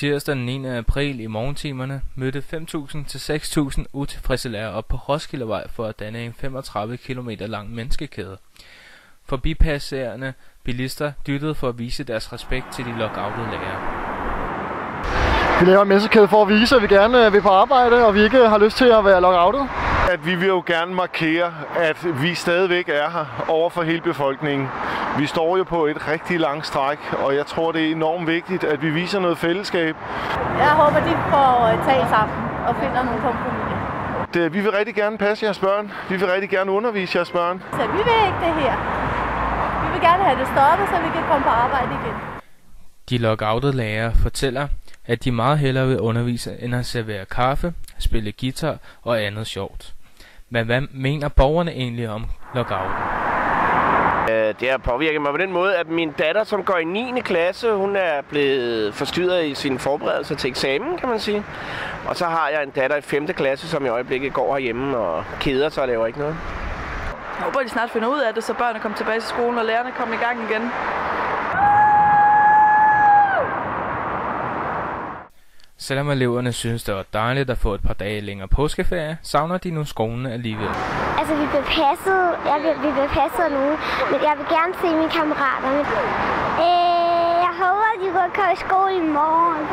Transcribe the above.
Tirsdag den 9. april i morgentimerne mødte 5.000 til 6.000 utilfredse lærere op på Roskildevej for at danne en 35 km lang menneskekæde. Forbipasserende bilister dyttede for at vise deres respekt til de lockoutede lærere. Vi laver en menneskekæde for at vise, at vi gerne vil på arbejde, og vi ikke har lyst til at være lockoutet. At vi vil jo gerne markere, at vi stadigvæk er her over for hele befolkningen. Vi står jo på et rigtig langt stræk, og jeg tror, det er enormt vigtigt, at vi viser noget fællesskab. Jeg håber, de får talt sammen og finder nogle kompromiser. Vi vil rigtig gerne passe jeres børn. Vi vil rigtig gerne undervise jeres børn. Så vi vil ikke det her. Vi vil gerne have det stoppet, så vi kan komme på arbejde igen. De lockoutede lærere fortæller, at de meget hellere vil undervise end at servere kaffe, spille guitar og andet sjovt. Men hvad mener borgerne egentlig om lockouten? Det har påvirket mig på den måde, at min datter, som går i 9. klasse, hun er blevet forstyrret i sine forberedelser til eksamen, kan man sige. Og så har jeg en datter i 5. klasse, som i øjeblikket går herhjemme og keder sig og laver ikke noget. Jeg håber, de snart finder ud af det, så børnene kommer tilbage til skolen og lærerne kommer i gang igen. Selvom eleverne synes, det var dejligt at få et par dage længere påskeferie, savner de nu skolen alligevel. Altså, vi bliver passet nu, men jeg vil gerne se mine kammerater. Jeg håber, de går i skole i morgen.